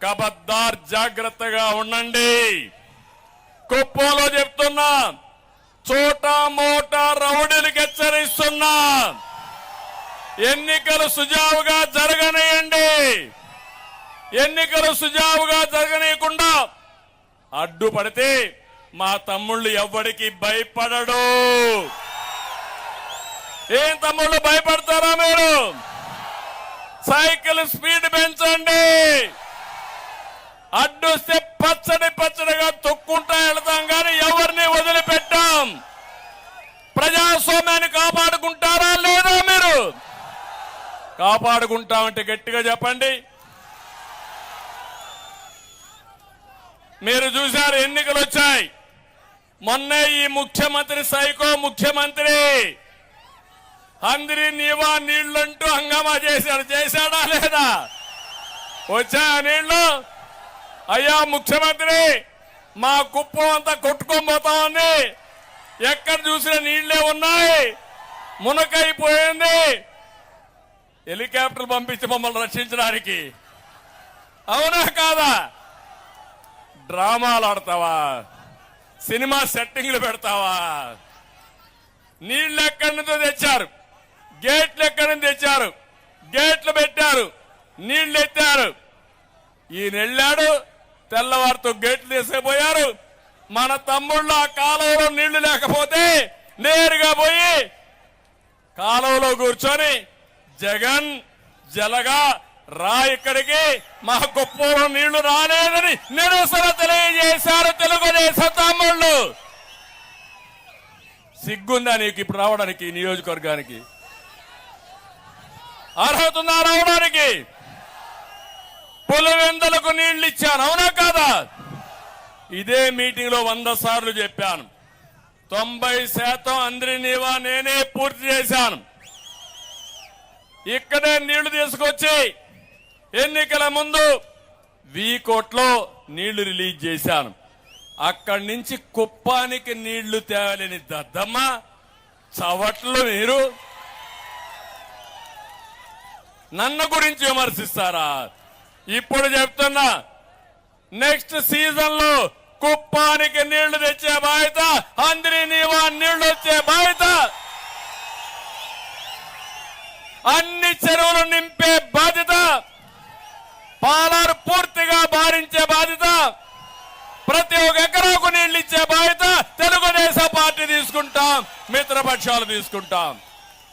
కబద్దార్ జాగ్రత్తగా ఉండండి. కుప్పంలో చెప్తున్నా, చోటా మోటా రౌడీలకు హెచ్చరిస్తున్నా, ఎన్నికలు సుజావుగా జరగనియండి. ఎన్నికలు సుజావుగా జరగనీయకుండా అడ్డుపడితే మా తమ్ముళ్ళు ఎవ్వడికి భయపడడు. ఏం తమ్ముళ్ళు భయపడతారా మీరు? సైకిల్ స్పీడ్ పెంచండి. అడ్డొస్తే పచ్చడి పచ్చడిగా తొక్కుంటా వెళతాం కానీ ఎవరిని వదిలిపెట్టాం. ప్రజాస్వామ్యాన్ని కాపాడుకుంటారా లేదా? మీరు కాపాడుకుంటామంటే గట్టిగా చెప్పండి. మీరు చూశారు, ఎన్నికలు వచ్చాయి. మొన్నే ఈ ముఖ్యమంత్రి సైకో ముఖ్యమంత్రి అందరి నీవా నీళ్లంటూ హంగామా చేశాడు. చేశాడా లేదా? వచ్చాయా నీళ్లు? అయ్యా ముఖ్యమంత్రి, మా కుప్పం అంతా కొట్టుకోబోతా ఉంది. ఎక్కడ చూసినా నీళ్లే ఉన్నాయి, మునకైపోయింది. హెలికాప్టర్ పంపించి మమ్మల్ని రక్షించడానికి. అవునా కాదా? డ్రామాలు ఆడతావా? సినిమా సెట్టింగ్లు పెడతావా? నీళ్లు ఎక్కడి నుంచో తెచ్చారు, గేట్లు ఎక్కడి నుంచి తెచ్చారు, గేట్లు పెట్టారు, నీళ్లు ఎత్తారు. ఈయన వెళ్ళాడు, తెల్లవారితో గేట్లు తీసుకుపోయారు. మన తమ్ముళ్ళు ఆ కాలువలో నీళ్లు లేకపోతే నేరుగా పోయి కాలువలో కూర్చొని జగన్ జలగా రా, ఇక్కడికి మా కుప్పంలో నీళ్లు రాలేదని నిరసన తెలియజేశారు తెలుగుదేశం తమ్ముళ్ళు. సిగ్గుందా నీకు ఇప్పుడు రావడానికి? నియోజకవర్గానికి అర్హత ఉందా రావడానికి? పులివెందులకు నీళ్లు ఇచ్చాను, అవునా కాదా? ఇదే మీటింగ్ లో 100 సార్లు చెప్పాను. 90% అందరి నీవా నేనే పూర్తి చేశాను. ఇక్కడే నీళ్లు తీసుకొచ్చి ఎన్నికల ముందు వీకోట్లో నీళ్లు రిలీజ్ చేశాను. అక్కడి నుంచి కుప్పానికి నీళ్లు తేవాలని దద్దమ్మ చవట్లు. మీరు నన్ను గురించి విమర్శిస్తారా? ఇప్పుడు చెప్తున్నా, నెక్స్ట్ సీజన్ లో కుప్పానికి నీళ్లు తెచ్చే బాధ్యత, అందరి నీవా నీళ్లు వచ్చే బాధ్యత, అన్ని చెరువులు నింపే బాధ్యత, పాలారు పూర్తిగా భారించే బాధ్యత, ప్రతి ఒక్క ఎకరాకు నీళ్లు ఇచ్చే బాధ్యత తెలుగుదేశం పార్టీ తీసుకుంటాం, మిత్రపక్షాలు తీసుకుంటాం.